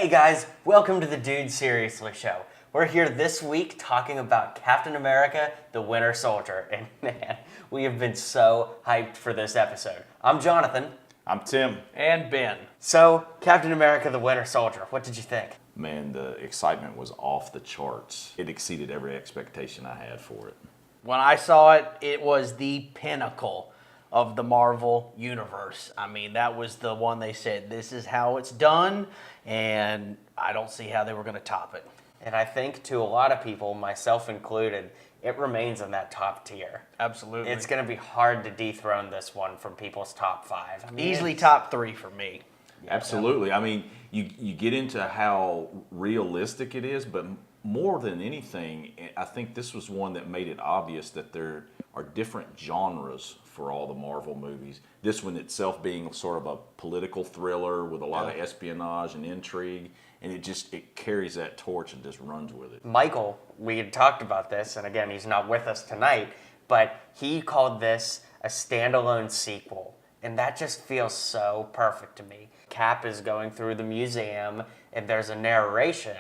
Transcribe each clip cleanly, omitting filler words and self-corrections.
guys, welcome to the Dude Seriously Show. We're here this week talking about Captain America, the Winter Soldier, and man, we have been so hyped for this episode. I'm Jonathan. I'm Tim. And Ben. So, Captain America, the Winter Soldier, what did you think? Man, the excitement was off the charts. It exceeded every expectation I had for it. When I saw it, it was the pinnacle of the Marvel Universe. I mean, that was the one they said, this is how it's done, and I don't see how they were going to top it. And I think to a lot of people, myself included, it remains in that top tier. Absolutely. It's going to be hard to dethrone this one from people's top five. I mean, Easily top three for me. Absolutely. I mean, you get into how realistic it is, but more than anything, I think this was one that made it obvious that there are different genres for all the Marvel movies. This one itself being sort of a political thriller with a lot of espionage and intrigue, and it carries that torch and just runs with it. Michael, we had talked about this, and again, he's not with us tonight, but he called this a standalone sequel, and that just feels so perfect to me. Cap is going through the museum, and there's a narration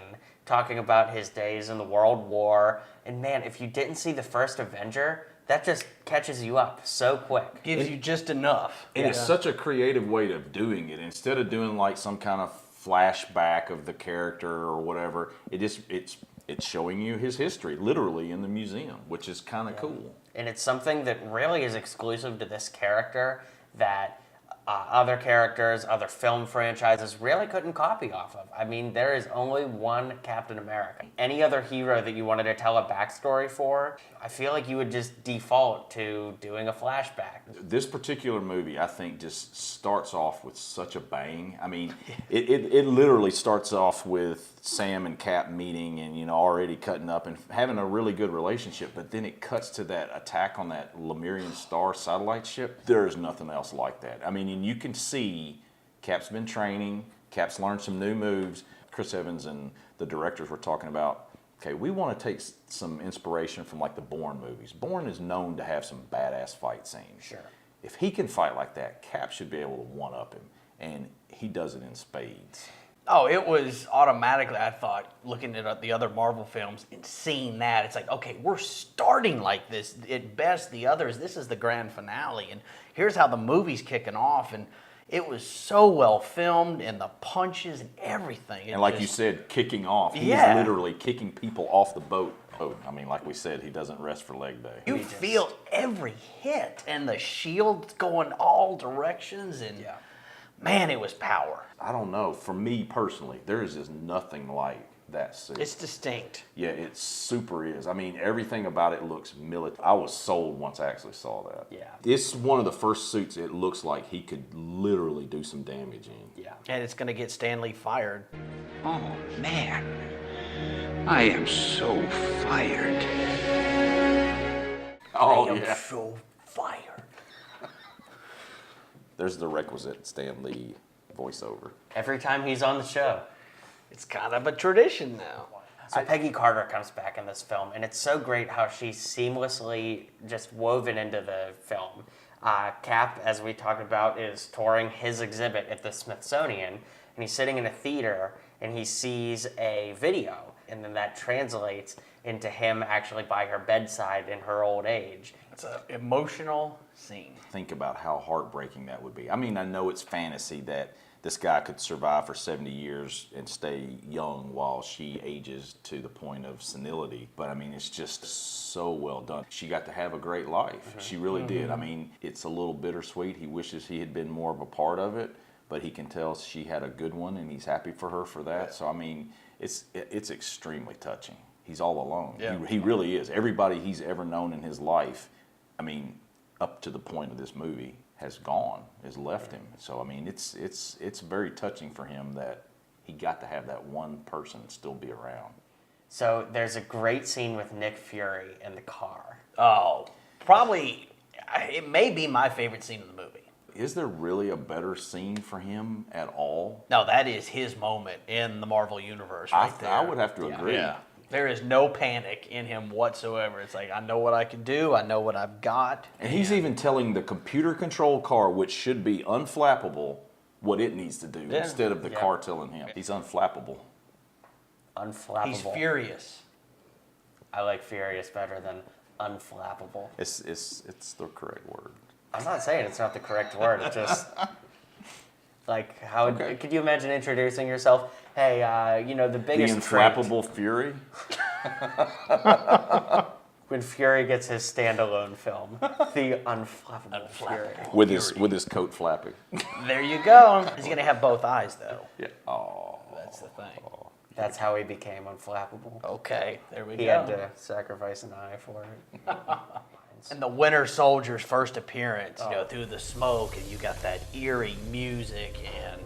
talking about his days in the World War, and man, if you didn't see the first Avenger, that just catches you up so quick. Gives you just enough. And it's such a creative way of doing it. Instead of doing like some kind of flashback of the character or whatever, it's showing you his history, literally in the museum, which is kind of cool. And it's something that really is exclusive to this character that other characters, other film franchises really couldn't copy off of. I mean, there is only one Captain America. Any other hero that you wanted to tell a backstory for, I feel like you would just default to doing a flashback. This particular movie, I think, just starts off with such a bang. I mean, it literally starts off with Sam and Cap meeting and, already cutting up and having a really good relationship, but then it cuts to that attack on that Lemurian Star satellite ship. There is nothing else like that. I mean, and you can see Cap's been training, Cap's learned some new moves. Chris Evans and the directors were talking about, okay, we want to take some inspiration from like the Bourne movies. Bourne is known to have some badass fight scenes. Sure. If he can fight like that, Cap should be able to one-up him, and he does it in spades. Oh, it was automatically, I thought, looking at the other Marvel films and seeing that, it's like, okay, we're starting like this. At best, the others, this is the grand finale, and here's how the movie's kicking off, and it was so well filmed, and the punches and everything. And like you said, kicking off. He's literally kicking people off the boat. Oh, I mean, like we said, he doesn't rest for leg day. You feel every hit, and the shield going all directions, and man, it was power. I don't know. For me personally, there is just nothing like that suit. It's distinct. Yeah, it super is. I mean, everything about it looks military. I was sold once I actually saw that. Yeah. It's one of the first suits it looks like he could literally do some damage in. Yeah. And it's going to get Stanley fired. Oh, man. I am so fired. Oh, I am so fired. There's the requisite Stan Lee voiceover. Every time he's on the show. It's kind of a tradition now. So Peggy Carter comes back in this film, and it's so great how she's seamlessly just woven into the film. Cap, as we talked about, is touring his exhibit at the Smithsonian, and he's sitting in a theater, and he sees a video, and then that translates into him actually by her bedside in her old age. It's an emotional scene. Think about how heartbreaking that would be. I mean, I know it's fantasy that this guy could survive for 70 years and stay young while she ages to the point of senility. But I mean, it's just so well done. She got to have a great life. She really did. I mean, it's a little bittersweet. He wishes he had been more of a part of it, but he can tell she had a good one and he's happy for her for that. So I mean, it's extremely touching. He's all alone. Yeah. He really is. Everybody he's ever known in his life, I mean, up to the point of this movie, has left him. So I mean, it's very touching for him that he got to have that one person still be around. So there's a great scene with Nick Fury in the car. Oh, probably, it may be my favorite scene in the movie. Is there really a better scene for him at all? No, that is his moment in the Marvel Universe right there. I would have to agree. Yeah. There is no panic in him whatsoever. It's like, I know what I can do. I know what I've got. And he's even telling the computer-controlled car, which should be unflappable, what it needs to do instead of the car telling him. He's unflappable. Unflappable. He's furious. I like furious better than unflappable. It's the correct word. I'm not saying it's not the correct word. It's just like how could you imagine introducing yourself? Hey, the biggest The unflappable fury. when Fury gets his standalone film, the unflappable Fury. With his coat flapping. There you go. He's gonna have both eyes though. Yeah. Oh. That's the thing. That's how he became unflappable. Okay, there we He go. had to sacrifice an eye for it. And the Winter Soldier's first appearance, through the smoke, and you got that eerie music, and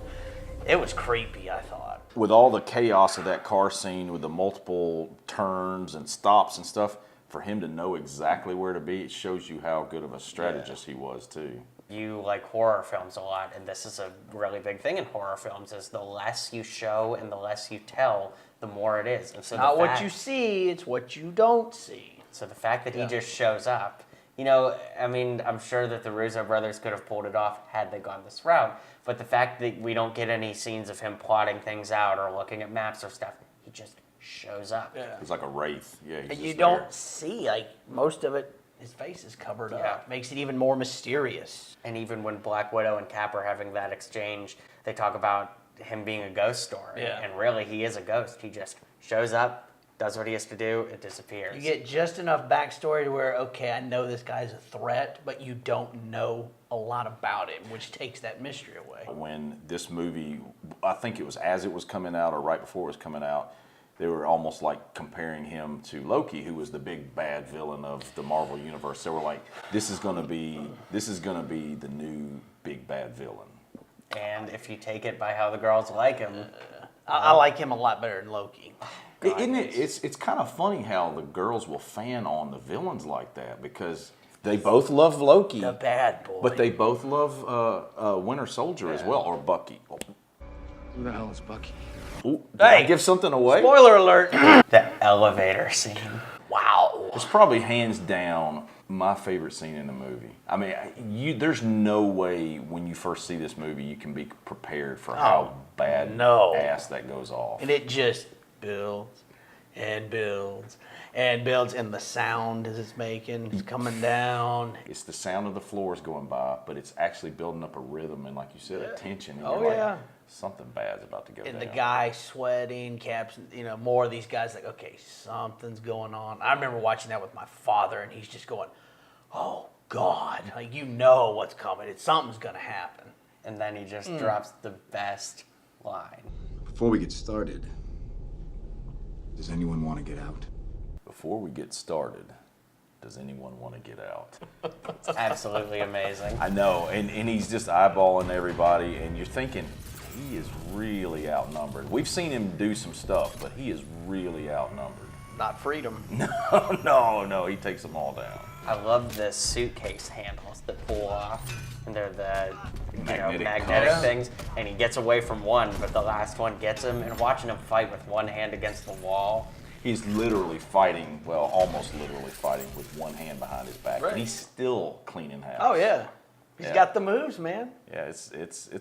it was creepy, I thought. With all the chaos of that car scene, with the multiple turns and stops and stuff, for him to know exactly where to be, it shows you how good of a strategist he was too. You like horror films a lot, and this is a really big thing in horror films, is the less you show and the less you tell, the more it is. And so Not what you see, it's what you don't see. So the fact that he just shows up, I'm sure that the Russo brothers could have pulled it off had they gone this route, but the fact that we don't get any scenes of him plotting things out or looking at maps or stuff, he just shows up. Yeah. He's like a wraith. Yeah, he's And just you there. don't see, most of it, his face is covered up. Makes it even more mysterious. And even when Black Widow and Cap are having that exchange, they talk about him being a ghost story. Yeah. And really, he is a ghost. He just shows up, does what he has to do, it disappears. You get just enough backstory to where, okay, I know this guy's a threat, but you don't know a lot about him, which takes that mystery away. When this movie, I think it was as it was coming out or right before it was coming out, they were almost like comparing him to Loki, who was the big bad villain of the Marvel universe. They were like, this is gonna be the new big bad villain. And if you take it by how the girls like him, I like him a lot better than Loki. Isn't it? It's kind of funny how the girls will fan on the villains like that because they both love Loki, The bad boy. but they both love Winter Soldier as well, or Bucky. Who the hell is Bucky? Ooh, did I give something away? Spoiler alert. the elevator scene. Wow. It's probably hands down my favorite scene in the movie. I mean, there's no way when you first see this movie you can be prepared for how bad ass that goes off. And it just builds and builds and builds, and the sound as it's making is coming down. It's the sound of the floors going by, but it's actually building up a rhythm and, like you said, a tension. And Oh, you're yeah. like, something bad's about to go And down. the guy sweating, Caps, more of these guys like, okay, something's going on. I remember watching that with my father, and he's just going, oh, God. Like, what's coming. Something's going to happen. And then he just drops the best line. Before we get started, does anyone want to get out? Before we get started, does anyone want to get out? It's absolutely amazing. I know, and he's just eyeballing everybody, and you're thinking, he is really outnumbered. We've seen him do some stuff, but he is really outnumbered. Not freedom. No, he takes them all down. I love the suitcase handles that pull off, and they're the magnetic cuffs. things. And he gets away from one, but the last one gets him. And watching him fight with one hand against the wall, He's literally fighting, well, almost literally fighting with one hand behind his back, Right. and he's still cleaning house. Oh, yeah. He's Yeah. got the moves, man. Yeah, it's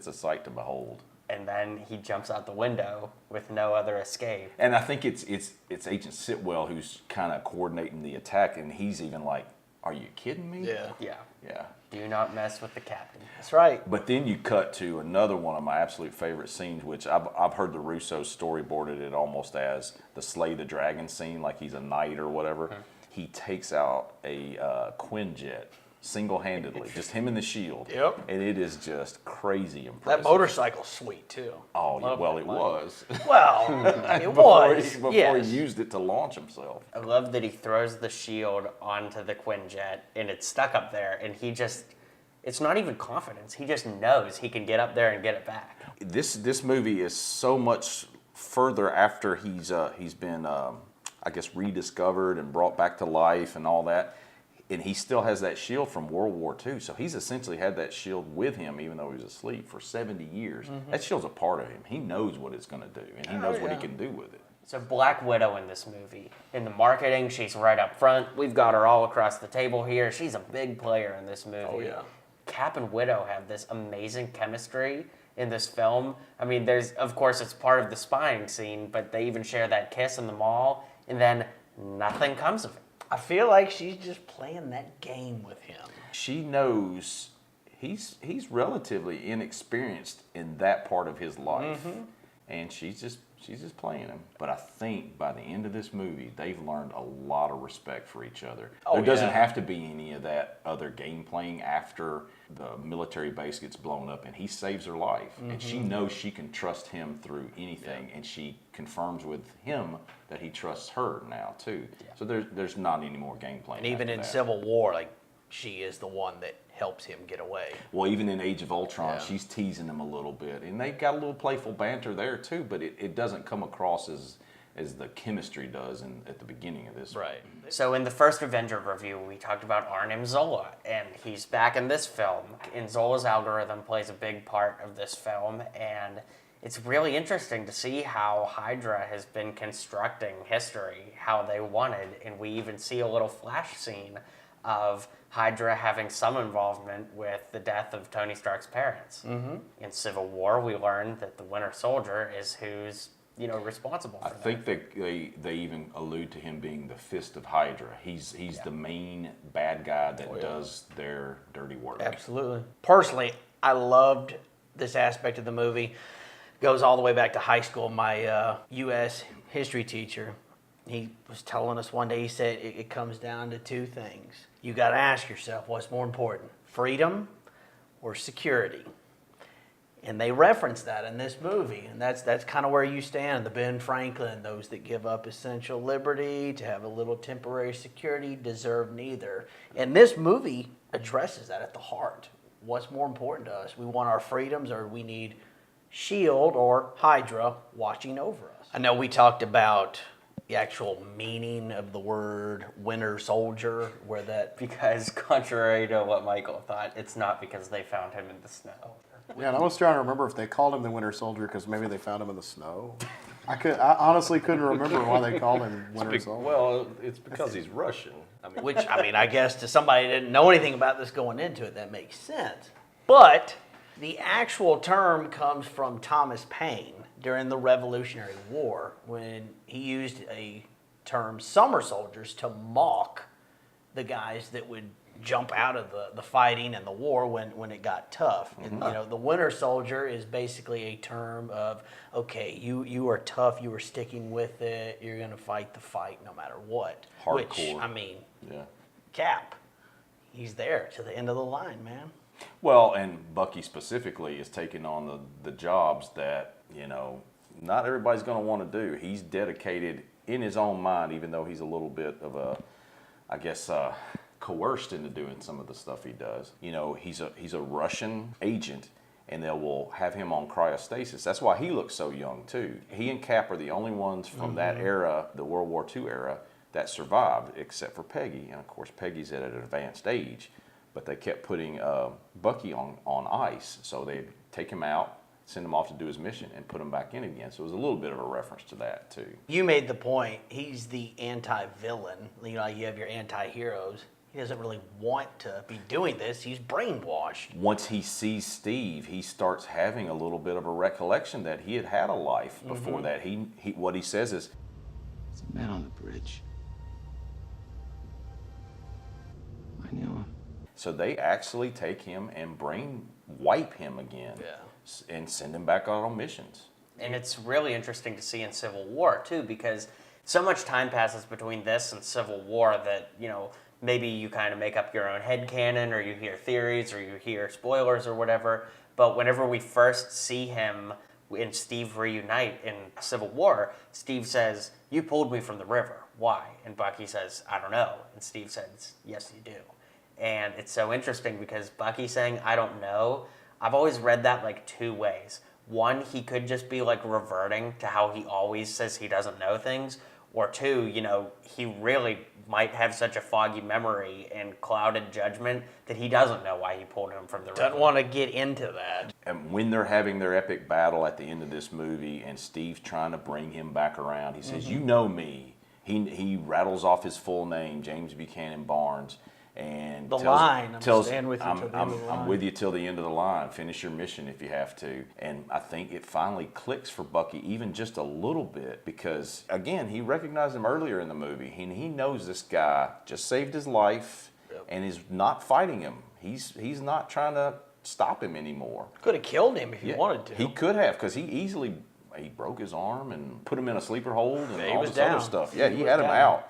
a sight to behold. and then he jumps out the window with no other escape. And I think it's Agent Sitwell who's kind of coordinating the attack, and he's even like, "Are you kidding me?" Yeah. Yeah. Yeah. Do not mess with the captain. That's right. But then you cut to another one of my absolute favorite scenes, which I've heard the Russos storyboarded it almost as the Slay the Dragon scene, like he's a knight or whatever. He takes out a Quinjet single-handedly, just him and the shield. Yep. And it is just crazy impressive. That motorcycle's sweet, too. Oh, yeah, well, it was. Well, it before was. before yes. he used it to launch himself. I love that he throws the shield onto the Quinjet and it's stuck up there, and he just, it's not even confidence. He just knows he can get up there and get it back. This movie is so much further after he's been I guess rediscovered and brought back to life and all that, and he still has that shield from World War II. So he's essentially had that shield with him even though he was asleep for 70 years. That shield's a part of him. He knows what it's going to do, and he knows what he can do with it. So Black Widow in this movie, in the marketing, she's right up front. We've got her all across the table here. She's a big player in this movie. Oh, yeah. Cap and Widow have this amazing chemistry, in this film. I mean, of course, it's part of the spying scene, but they even share that kiss in the mall, and then nothing comes of it. I feel like she's just playing that game with him. She knows he's relatively inexperienced in that part of his life, and she's just playing him. But I think by the end of this movie, they've learned a lot of respect for each other. There doesn't have to be any of that other game playing after the military base gets blown up, and he saves her life, and she knows she can trust him through anything, and she confirms with him that he trusts her now too. So there's not any more game playing. And even in Civil War, like, she is the one that helps him get away. Well, even in Age of Ultron, she's teasing him a little bit, and they've got a little playful banter there too. But it doesn't come across as the chemistry does at the beginning of this. Right. So in the first Avenger review, we talked about Arnim Zola, and he's back in this film. And Zola's algorithm plays a big part of this film, and it's really interesting to see how Hydra has been constructing history, how they wanted, and we even see a little flash scene of Hydra having some involvement with the death of Tony Stark's parents. In Civil War, we learned that the Winter Soldier is who's responsible for I think they even allude to him being the Fist of Hydra. He's the main bad guy that does their dirty work. Absolutely. Personally, I loved this aspect of the movie. Goes all the way back to high school. My U.S. history teacher, he was telling us one day, he said it comes down to two things. You got to ask yourself, what's more important, freedom or security? And they reference that in this movie, and that's kind of where you stand. The Ben Franklin, those that give up essential liberty to have a little temporary security deserve neither. And this movie addresses that at the heart. What's more important to us? We want our freedoms, or we need S.H.I.E.L.D. or Hydra watching over us. I know we talked about the actual meaning of the word Winter Soldier, where that... Because contrary to what Michael thought, it's not because they found him in the snow. Yeah, and I was trying to remember if they called him the Winter Soldier because maybe they found him in the snow. I honestly couldn't remember why they called him Winter Soldier. Well, it's because he's Russian. Which, I guess to somebody that didn't know anything about this going into it, that makes sense. But the actual term comes from Thomas Paine during the Revolutionary War, when he used a term, summer soldiers, to mock the guys that would jump out of the fighting and the war when it got tough. And, the Winter Soldier is basically a term of, okay, you are tough, you are sticking with it, you're going to fight the fight no matter what. Hardcore. Which, Yeah. Cap, he's there to the end of the line, man. Well, and Bucky specifically is taking on the jobs that, not everybody's going to want to do. He's dedicated in his own mind, even though he's a little bit of coerced into doing some of the stuff he does. He's a Russian agent, and they will have him on cryostasis. That's why he looks so young too. He and Cap are the only ones from that era, the World War II era, that survived, except for Peggy. And of course, Peggy's at an advanced age, but they kept putting Bucky on ice. So they'd take him out, send him off to do his mission, and put him back in again. So it was a little bit of a reference to that too. You made the point, he's the anti-villain. You have your anti-heroes. He doesn't really want to be doing this. He's brainwashed. Once he sees Steve, he starts having a little bit of a recollection that he had a life before that. He what he says is, There's a man on the bridge. I knew him. so they actually take him and wipe him again and send him back out on missions. And it's really interesting to see in Civil War, too, because so much time passes between this and Civil War that, maybe you kind of make up your own headcanon, or you hear theories, or you hear spoilers or whatever. But whenever we first see him and Steve reunite in Civil War, Steve says, "You pulled me from the river. Why?" And Bucky says, "I don't know." And Steve says, "Yes, you do." And it's so interesting because Bucky saying, "I don't know," I've always read that like two ways. One, he could just be like reverting to how he always says he doesn't know things. Or two, he really might have such a foggy memory and clouded judgment that he doesn't know why he pulled him from the river. Doesn't want to get into that. And when they're having their epic battle at the end of this movie, and Steve's trying to bring him back around, he says, "You know me." He rattles off his full name, James Buchanan Barnes, And The line, I'm staying with you till the end of the I'm line. with you till the end of the line. Finish your mission if you have to. And I think it finally clicks for Bucky, even just a little bit, because again, he recognized him earlier in the movie. He knows this guy just saved his life and is not fighting him. He's not trying to stop him anymore. Could have killed him if he wanted to. He could have, because he broke his arm and put him in a sleeper hold and all this other stuff. Yeah, he had him out.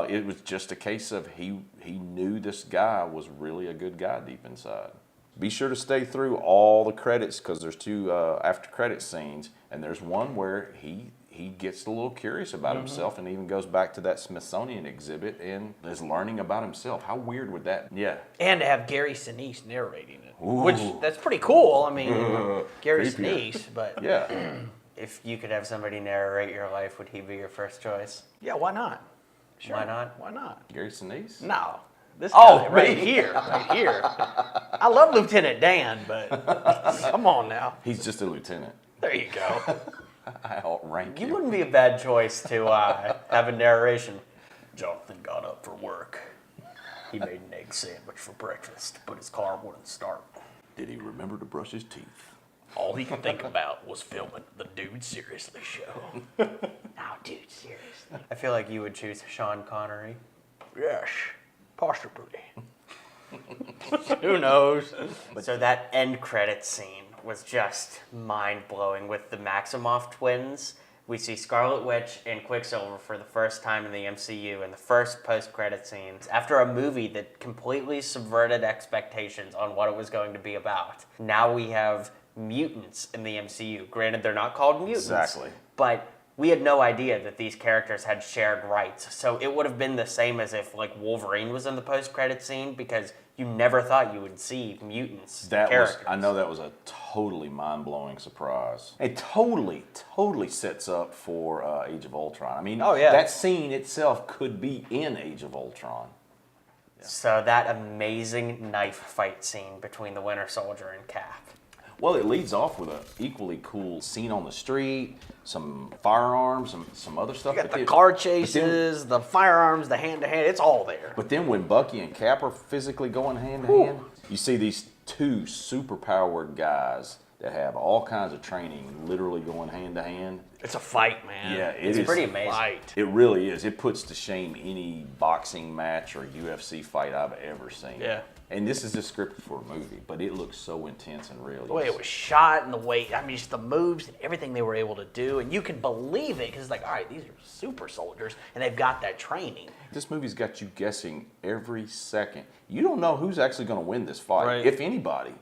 It was just a case of he knew this guy was really a good guy deep inside. Be sure to stay through all the credits, because there's two after credit scenes, and there's one where he gets a little curious about himself and even goes back to that Smithsonian exhibit and is learning about himself. How weird would that? Yeah. And to have Gary Sinise narrating it, which that's pretty cool. I mean, Gary Creepier. Sinise, but Yeah. If you could have somebody narrate your life, would he be your first choice? yeah, why not? Sure. Why not? Why not? Gary Sinise? No, this Oh, guy right me. here, right here. I love Lieutenant Dan, but come on now. He's just a lieutenant. There you go. I outrank You him. wouldn't be a bad choice to have a narration. Jonathan got up for work. He made an egg sandwich for breakfast, but his car wouldn't start. Did he remember to brush his teeth? All he could think about was filming the Dude Seriously show. Now, dude, seriously. I feel like you would choose Sean Connery. Yes, posture booty. Who knows? So that end credit scene was just mind-blowing with the Maximoff twins. We see Scarlet Witch and Quicksilver for the first time in the MCU in the first post-credit scenes after a movie that completely subverted expectations on what it was going to be about. Now we have mutants in the MCU. Granted, they're not called mutants. Exactly. But we had no idea that these characters had shared rights. So it would have been the same as if like Wolverine was in the post-credit scene, because you never thought you would see mutants characters. I know that was a totally mind-blowing surprise. It totally sets up for Age of Ultron. I mean, Oh, yeah. that scene itself could be in Age of Ultron. So that amazing knife fight scene between the Winter Soldier and Cap. Well, it leads off with an equally cool scene on the street, some firearms, some other stuff. You got But the then- car but then- chases, the firearms, the hand-to-hand, it's all there. But then when Bucky and Cap are physically going hand to hand, you see these two super-powered guys that have all kinds of training literally going hand to hand. It's a fight, man. Yeah, It's pretty amazing. Fight. It really is. It puts to shame any boxing match or UFC fight I've ever seen. Yeah. And this is just scripted for a movie, but it looks so intense and real. The way it was shot and the way, I mean, just the moves and everything they were able to do. And you can believe it because it's like, all right, these are super soldiers and they've got that training. This movie's got you guessing every second. You don't know who's actually going to win this fight, Right. if anybody.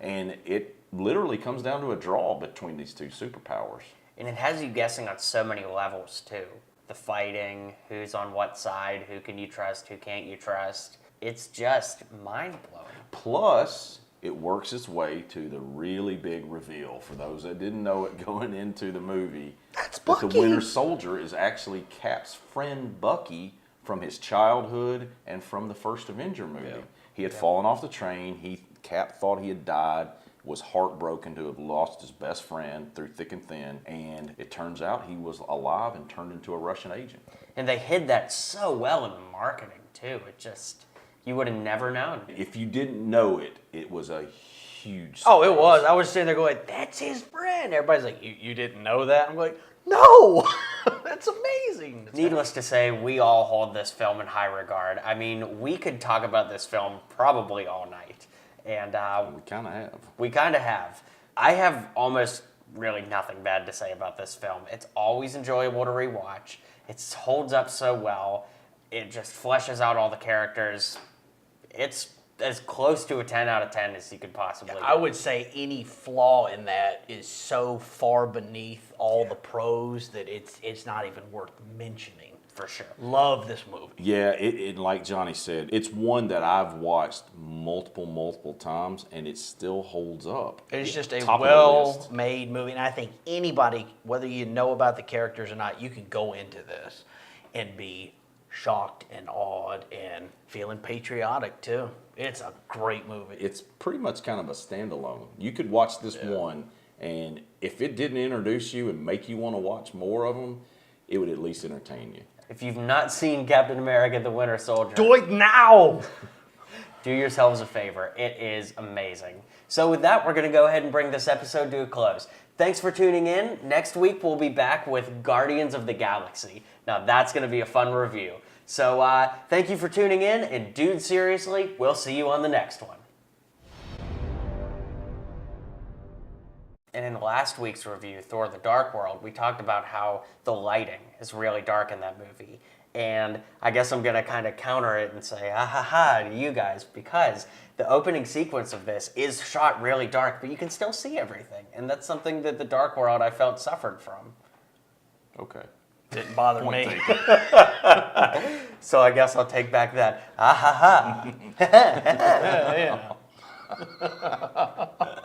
And it literally comes down to a draw between these two superpowers. And it has you guessing on so many levels, too. The fighting, who's on what side, who can you trust, who can't you trust. It's just mind-blowing. Plus, it works its way to the really big reveal for those that didn't know it going into the movie. That's that the Bucky. Winter Soldier is actually Cap's friend Bucky from his childhood and from the first Avenger movie. He had fallen off the train. Cap thought he had died, was heartbroken to have lost his best friend through thick and thin, and it turns out he was alive and turned into a Russian agent. And they hid that so well in the marketing, too. It just, you would have never known. If you didn't know it, it was a huge Oh, it surprise. was. I was sitting there going, that's his friend. Everybody's like, you didn't know that? I'm like, no, that's amazing. Needless to say, we all hold this film in high regard. I mean, we could talk about this film probably all night. And We kind of have. we kind of have. I have almost really nothing bad to say about this film. It's always enjoyable to rewatch. It holds up so well. It just fleshes out all the characters. It's as close to a 10 out of 10 as you could possibly I get. would say any flaw in that is so far beneath all the pros that it's not even worth mentioning. For sure. Love this movie. Yeah, it like Johnny said, it's one that I've watched multiple times, and it still holds up. It's just a Top of the list. well-made movie, and I think anybody, whether you know about the characters or not, you can go into this and be shocked and awed and feeling patriotic too. It's a great movie. It's pretty much kind of a standalone. You could watch this one, and if it didn't introduce you and make you want to watch more of them, it would at least entertain you. If you've not seen Captain America the Winter Soldier, Do it now! Do yourselves a favor. It is amazing. So with that, we're going to go ahead and bring this episode to a close. Thanks for tuning in. Next week, we'll be back with Guardians of the Galaxy. Now, that's going to be a fun review. So thank you for tuning in, and dude, seriously, we'll see you on the next one. And in last week's review, Thor: The Dark World, we talked about how the lighting is really dark in that movie. And I guess I'm going to kind of counter it and say, ah ha ha, to you guys, because the opening sequence of this is shot really dark, but you can still see everything. And that's something that The Dark World, I felt, suffered from. Okay. Didn't bother Point me. taken. So I guess I'll take back that, ah ha ha. Yeah.